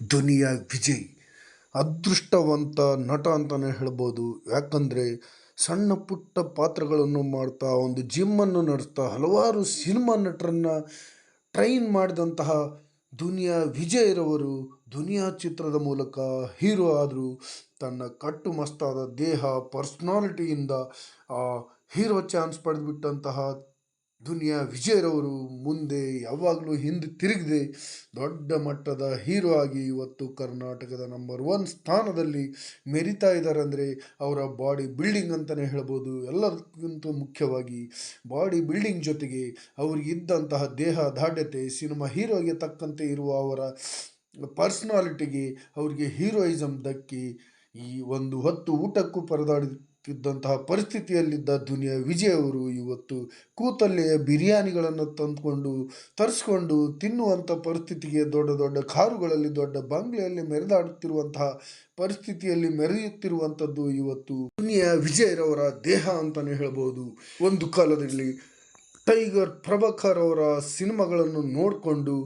ದುನಿಯಾ ವಿಜಯ್ ಅದೃಷ್ಟವಂತ ನಟ ಅಂತಲೇ ಹೇಳ್ಬೋದು. ಯಾಕಂದರೆ ಸಣ್ಣ ಪುಟ್ಟ ಪಾತ್ರಗಳನ್ನು ಮಾಡ್ತಾ ಒಂದು ಜಿಮ್ಮನ್ನು ನಡೆಸ್ತಾ ಹಲವಾರು ಸಿನಿಮಾ ನಟರನ್ನು ಟ್ರೈನ್ ಮಾಡಿದಂತಹ ದುನಿಯಾ ವಿಜಯ್ರವರು ದುನಿಯಾ ಚಿತ್ರದ ಮೂಲಕ ಹೀರೋ ಆದರು. ತನ್ನ ಕಟ್ಟುಮಸ್ತಾದ ದೇಹ ಪರ್ಸ್ನಾಲಿಟಿಯಿಂದ ಹೀರೋ ಚಾನ್ಸ್ ಪಡೆದುಬಿಟ್ಟಂತಹ ದುನಿಯಾ ವಿಜಯ್ರವರು ಮುಂದೆ ಯಾವಾಗಲೂ ಹಿಂದೆ ತಿರುಗದೆ ದೊಡ್ಡ ಮಟ್ಟದ ಹೀರೋ ಆಗಿ ಇವತ್ತು ಕರ್ನಾಟಕದ ನಂಬರ್ 1 ಸ್ಥಾನದಲ್ಲಿ ಮೆರಿತಾ ಇದ್ದಾರೆ. ಅಂದರೆ ಅವರ ಬಾಡಿ ಬಿಲ್ಡಿಂಗ್ ಅಂತಲೇ ಹೇಳ್ಬೋದು. ಎಲ್ಲದಕ್ಕಿಂತ ಮುಖ್ಯವಾಗಿ ಬಾಡಿ ಬಿಲ್ಡಿಂಗ್ ಜೊತೆಗೆ ಅವರಿಗಿದ್ದಂತಹ ದೇಹ ದಾಢ್ಯತೆ, ಸಿನಿಮಾ ಹೀರೋಗೆ ತಕ್ಕಂತೆ ಇರುವ ಅವರ ಪರ್ಸ್ನಾಲಿಟಿಗೆ ಅವರಿಗೆ ಹೀರೋಯಿಸಮ್ ದಕ್ಕಿ ಈ ಒಂದು ಹೊತ್ತು ಊಟಕ್ಕೂ ಪರದಾಡುತ್ತಿದ್ದಂತಹ ಪರಿಸ್ಥಿತಿಯಲ್ಲಿದ್ದ ದುನಿಯಾ ವಿಜಯ್ ಅವರು ಇವತ್ತು ಕೂತಲ್ಲೇ ಬಿರಿಯಾನಿಗಳನ್ನು ತರಿಸ್ಕೊಂಡು ತಿನ್ನುವಂಥ ಪರಿಸ್ಥಿತಿಗೆ, ದೊಡ್ಡ ದೊಡ್ಡ ಕಾರುಗಳಲ್ಲಿ ದೊಡ್ಡ ಬಂಗ್ಲೆಯಲ್ಲಿ ಮೆರೆದಾಡುತ್ತಿರುವಂತಹ ಪರಿಸ್ಥಿತಿಯಲ್ಲಿ ಮೆರೆಯುತ್ತಿರುವಂಥದ್ದು ಇವತ್ತು ದುನಿಯಾ ವಿಜಯ್ರವರ ದೇಹ ಅಂತಲೇ ಹೇಳ್ಬೋದು. ಒಂದು ಕಾಲದಲ್ಲಿ ಟೈಗರ್ ಪ್ರಭಾಕರ್ ಅವರ ಸಿನಿಮಾಗಳನ್ನು ನೋಡಿಕೊಂಡು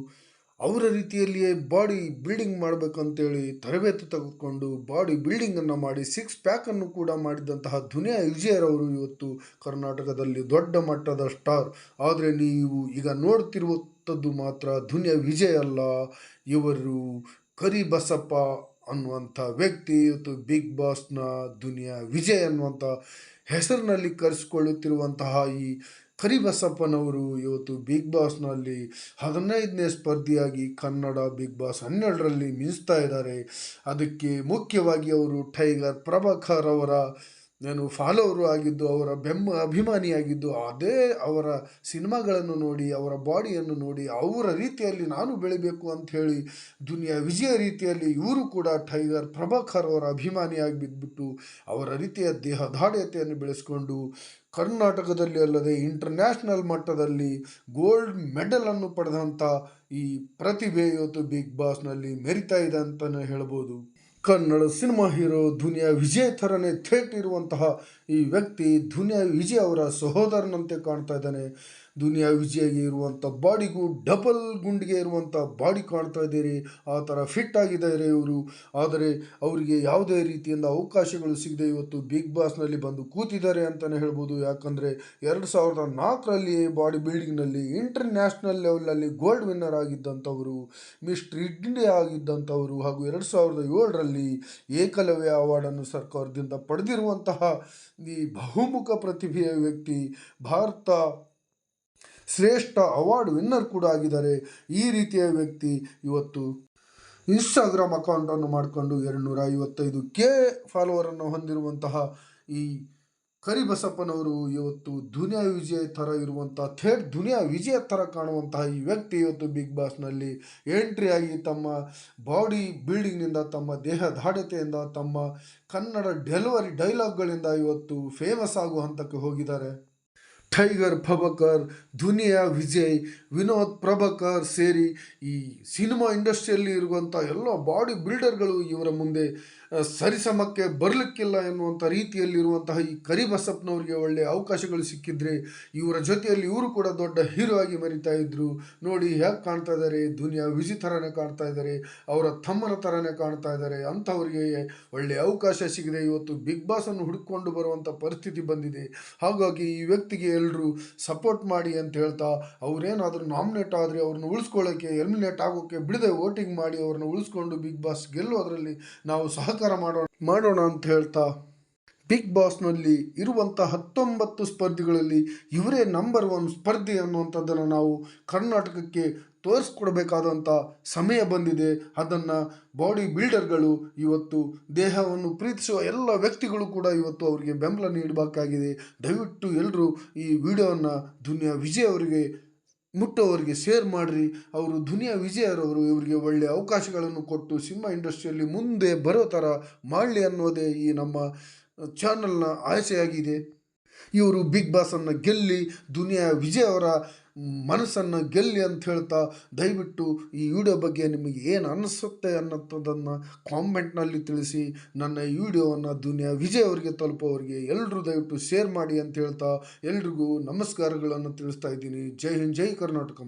ಅವರ ರೀತಿಯಲ್ಲಿಯೇ ಬಾಡಿ ಬಿಲ್ಡಿಂಗ್ ಮಾಡಬೇಕಂತೇಳಿ ತರಬೇತಿ ತೆಗೆದುಕೊಂಡು ಬಾಡಿ ಬಿಲ್ಡಿಂಗನ್ನು ಮಾಡಿ 6 ಪ್ಯಾಕನ್ನು ಕೂಡ ಮಾಡಿದಂತಹ ದುನಿಯಾ ವಿಜಯ್ರವರು ಇವತ್ತು ಕರ್ನಾಟಕದಲ್ಲಿ ದೊಡ್ಡ ಮಟ್ಟದ ಸ್ಟಾರ್. ಆದರೆ ನೀವು ಈಗ ನೋಡ್ತಿರುವಂಥದ್ದು ಮಾತ್ರ ದುನಿಯಾ ವಿಜಯ್ ಅಲ್ಲ, ಇವರು ಕರಿಬಸಪ್ಪ ಅನ್ನುವಂಥ ವ್ಯಕ್ತಿ ಇವತ್ತು ಬಿಗ್ ಬಾಸ್ನ ದುನಿಯಾ ವಿಜಯ್ ಅನ್ನುವಂಥ ಹೆಸರಿನಲ್ಲಿ ಕರೆಸಿಕೊಳ್ಳುತ್ತಿರುವಂತಹ ಈ ಕರಿಬಸಪ್ಪನವರು ಇವತ್ತು ಬಿಗ್ ಬಾಸ್ನಲ್ಲಿ 15ನೇ ಸ್ಪರ್ಧಿಯಾಗಿ ಕನ್ನಡ ಬಿಗ್ ಬಾಸ್ 12ರಲ್ಲಿ ಮಿಂಚ್ತಾ ಇದ್ದಾರೆ. ಅದಕ್ಕೆ ಮುಖ್ಯವಾಗಿ ಅವರು ಟೈಗರ್ ಪ್ರಭಾಕರ್ ಅವರ ಫಾಲೋವರು ಆಗಿದ್ದು, ಅವರ ಅಭಿಮಾನಿಯಾಗಿದ್ದು, ಅದೇ ಅವರ ಸಿನಿಮಾಗಳನ್ನು ನೋಡಿ, ಅವರ ಬಾಡಿಯನ್ನು ನೋಡಿ ಅವರ ರೀತಿಯಲ್ಲಿ ನಾನು ಬೆಳಿಬೇಕು ಅಂತ ಹೇಳಿ ದುನಿಯಾ ವಿಜಯ ರೀತಿಯಲ್ಲಿ ಇವರು ಕೂಡ ಟೈಗರ್ ಪ್ರಭಾಕರ್ ಅವರ ಅಭಿಮಾನಿಯಾಗಿ ಬಿದ್ದುಬಿಟ್ಟು ಅವರ ರೀತಿಯ ದೇಹ ದಾಢ್ಯತೆಯನ್ನು ಬೆಳೆಸ್ಕೊಂಡು ಕರ್ನಾಟಕದಲ್ಲಿ ಅಲ್ಲದೆ ಇಂಟರ್ನ್ಯಾಷನಲ್ ಮಟ್ಟದಲ್ಲಿ ಗೋಲ್ಡ್ ಮೆಡಲನ್ನು ಪಡೆದಂಥ ಈ ಪ್ರತಿಭೆ ಇವತ್ತು ಬಿಗ್ ಬಾಸ್ನಲ್ಲಿ ಮೆರಿತಾ ಇದೆ ಅಂತಲೇ ಹೇಳ್ಬೋದು. ಕನ್ನಡ ಸಿನಿಮಾ ಹೀರೋ ದುನಿಯಾ ವಿಜಯ್ ಥರನೇ ಥೇಟ್ ಇರುವಂತಹ ಈ ವ್ಯಕ್ತಿ ದುನಿಯಾ ವಿಜಯ್ ಅವರ ಸಹೋದರನಂತೆ ಕಾಣ್ತಾ ಇದ್ದಾನೆ. ದುನಿಯಾ ವಿಜಯ್ಗೆ ಇರುವಂಥ ಬಾಡಿಗೂ ಡಬಲ್ ಗುಂಡಿಗೆ ಇರುವಂಥ ಬಾಡಿ ಕಾಣ್ತಾ ಇದ್ದೀರಿ. ಆ ಥರ ಫಿಟ್ ಆಗಿದ್ದಾರೆ ಇವರು. ಆದರೆ ಅವರಿಗೆ ಯಾವುದೇ ರೀತಿಯಿಂದ ಅವಕಾಶಗಳು ಸಿಗದೆ ಇವತ್ತು ಬಿಗ್ ಬಾಸ್ನಲ್ಲಿ ಬಂದು ಕೂತಿದ್ದಾರೆ ಅಂತಲೇ ಹೇಳ್ಬೋದು. ಯಾಕಂದರೆ 2004ರಲ್ಲಿ ಬಾಡಿ ಬಿಲ್ಡಿಂಗ್ನಲ್ಲಿ ಇಂಟರ್ನ್ಯಾಷನಲ್ ಲೆವೆಲಲ್ಲಿ ಗೋಲ್ಡ್ ವಿನ್ನರ್ ಆಗಿದ್ದಂಥವರು, ಮಿಸ್ಟರ್ ಇಂಡಿಯಾ ಆಗಿದ್ದಂಥವರು ಹಾಗೂ 2007ರಲ್ಲಿ ಏಕಲವ್ಯ ಅವಾರ್ಡನ್ನು ಸರ್ಕಾರದಿಂದ ಪಡೆದಿರುವಂತಹ ಈ ಬಹುಮುಖ ಪ್ರತಿಭೆಯ ವ್ಯಕ್ತಿ, ಭಾರತ ಶ್ರೇಷ್ಠ ಅವಾರ್ಡ್ ವಿನ್ನರ್ ಕೂಡ ಆಗಿದ್ದಾರೆ. ಈ ರೀತಿಯ ವ್ಯಕ್ತಿ ಇವತ್ತು ಇನ್ಸ್ಟಾಗ್ರಾಮ್ ಅಕೌಂಟನ್ನು ಮಾಡಿಕೊಂಡು 255K ಫಾಲೋವರನ್ನು ಹೊಂದಿರುವಂತಹ ಈ ಕರಿಬಸಪ್ಪನವರು ಇವತ್ತು ದುನಿಯಾ ವಿಜಯ್ ಥರ ಇರುವಂಥ ಥೇಟ್ ದುನಿಯಾ ವಿಜಯ್ ಥರ ಕಾಣುವಂತಹ ಈ ವ್ಯಕ್ತಿ ಇವತ್ತು ಬಿಗ್ ಬಾಸ್ನಲ್ಲಿ ಎಂಟ್ರಿ ಆಗಿ ತಮ್ಮ ಬಾಡಿ ಬಿಲ್ಡಿಂಗ್ನಿಂದ, ತಮ್ಮ ದೇಹ ದಾಢ್ಯತೆಯಿಂದ, ತಮ್ಮ ಕನ್ನಡ ಡೆಲಿವರಿ ಡೈಲಾಗ್ಗಳಿಂದ ಇವತ್ತು ಫೇಮಸ್ ಆಗುವ ಹಂತಕ್ಕೆ ಹೋಗಿದ್ದಾರೆ. ಟೈಗರ್ ಪ್ರಭಾಕರ್, ದುನಿಯಾ ವಿಜಯ್, ವಿನೋದ್ ಪ್ರಭಾಕರ್ ಸೇರಿ ಈ ಸಿನಿಮಾ ಇಂಡಸ್ಟ್ರಿಯಲ್ಲಿ ಇರುವಂಥ ಎಲ್ಲ ಬಾಡಿ ಬಿಲ್ಡರ್ಗಳು ಇವರ ಮುಂದೆ ಸರಿಸಮಕ್ಕೆ ಬರಲಿಕ್ಕಿಲ್ಲ ಎನ್ನುವಂಥ ರೀತಿಯಲ್ಲಿರುವಂತಹ ಈ ಕರಿಬಸಪ್ಪನವ್ರಿಗೆ ಒಳ್ಳೆಯ ಅವಕಾಶಗಳು ಸಿಕ್ಕಿದ್ರೆ ಇವರ ಜೊತೆಯಲ್ಲಿ ಇವರು ಕೂಡ ದೊಡ್ಡ ಹೀರೋ ಆಗಿ ಮರಿತಾ ಇದ್ರು. ನೋಡಿ ಹೇಗೆ ಕಾಣ್ತಾ ಇದ್ದಾರೆ, ದುನಿಯಾ ವಿಜಯ್ ಥರನೇ ಕಾಣ್ತಾ ಇದ್ದಾರೆ, ಅವರ ತಮ್ಮನ ಥರನೇ ಕಾಣ್ತಾ ಇದ್ದಾರೆ. ಅಂಥವ್ರಿಗೆ ಒಳ್ಳೆಯ ಅವಕಾಶ ಸಿಗದೆ ಇವತ್ತು ಬಿಗ್ ಬಾಸನ್ನು ಹುಡುಕೊಂಡು ಬರುವಂಥ ಪರಿಸ್ಥಿತಿ ಬಂದಿದೆ. ಹಾಗಾಗಿ ಈ ವ್ಯಕ್ತಿಗೆ ಎಲ್ಲರೂ ಸಪೋರ್ಟ್ ಮಾಡಿ ಅಂತ ಹೇಳ್ತಾ, ಅವರೇನಾದರೂ ನಾಮಿನೇಟ್ ಆದರೆ ಅವ್ರನ್ನ ಉಳಿಸ್ಕೊಳ್ಳೋಕ್ಕೆ, ಎಲಿಮಿನೇಟ್ ಆಗೋಕ್ಕೆ ಬಿಡದೆ ವೋಟಿಂಗ್ ಮಾಡಿ ಅವ್ರನ್ನ ಉಳಿಸ್ಕೊಂಡು ಬಿಗ್ ಬಾಸ್ ಗೆಲ್ಲೋದ್ರಲ್ಲಿ ನಾವು ಸಹಕಾರ ಮಾಡೋಣ ಅಂತ ಹೇಳ್ತಾ, ಬಿಗ್ ಬಾಸ್ನಲ್ಲಿ ಇರುವಂಥ 19 ಸ್ಪರ್ಧಿಗಳಲ್ಲಿ ಇವರೇ ನಂಬರ್ 1 ಸ್ಪರ್ಧಿ ಅನ್ನುವಂಥದ್ದನ್ನು ನಾವು ಕರ್ನಾಟಕಕ್ಕೆ ತೋರಿಸ್ಕೊಡ್ಬೇಕಾದಂಥ ಸಮಯ ಬಂದಿದೆ. ಅದನ್ನು ಬಾಡಿ ಬಿಲ್ಡರ್ಗಳು ಇವತ್ತು ದೇಹವನ್ನು ಪ್ರೀತಿಸುವ ಎಲ್ಲ ವ್ಯಕ್ತಿಗಳು ಕೂಡ ಇವತ್ತು ಅವರಿಗೆ ಬೆಂಬಲ ನೀಡಬೇಕಾಗಿದೆ. ದಯವಿಟ್ಟು ಎಲ್ಲರೂ ಈ ವಿಡಿಯೋವನ್ನು ದುನಿಯಾ ವಿಜಯ್ ಅವರಿಗೆ ಮುಟ್ಟೋವರಿಗೆ ಶೇರ್ ಮಾಡಿರಿ. ಅವರು ದುನಿಯಾ ವಿಜಯರವರು ಇವರಿಗೆ ಒಳ್ಳೆಯ ಅವಕಾಶಗಳನ್ನು ಕೊಟ್ಟು ಸಿನಿಮಾ ಇಂಡಸ್ಟ್ರಿಯಲ್ಲಿ ಮುಂದೆ ಬರೋ ಥರ ಮಾಡಲಿ ಅನ್ನೋದೇ ಈ ನಮ್ಮ ಚಾನಲ್ನ ಆಸೆಯಾಗಿದೆ. ಇವರು ಬಿಗ್ ಬಾಸನ್ನು ಗೆಲ್ಲಿ ದುನಿಯಾ ವಿಜಯ್ ಅವರ ಮನಸ್ಸನ್ನು ಗೆಲ್ಲಿ ಅಂತ ಹೇಳ್ತಾ, ದಯವಿಟ್ಟು ಈ ವಿಡಿಯೋ ಬಗ್ಗೆ ನಿಮಗೆ ಏನು ಅನ್ನಿಸುತ್ತೆ ಅನ್ನೋದನ್ನು ಕಾಮೆಂಟ್ನಲ್ಲಿ ತಿಳಿಸಿ. ನನ್ನ ಈ ವಿಡಿಯೋವನ್ನು ದುನಿಯಾ ವಿಜಯ್ ಅವರಿಗೆ ತಲುಪೋವರಿಗೆ ಎಲ್ಲರೂ ದಯವಿಟ್ಟು ಶೇರ್ ಮಾಡಿ ಅಂತ ಹೇಳ್ತಾ ಎಲ್ರಿಗೂ ನಮಸ್ಕಾರಗಳನ್ನು ತಿಳಿಸ್ತಾ ಇದ್ದೀನಿ. ಜೈ ಹಿಂದ್, ಜೈ ಕರ್ನಾಟಕ.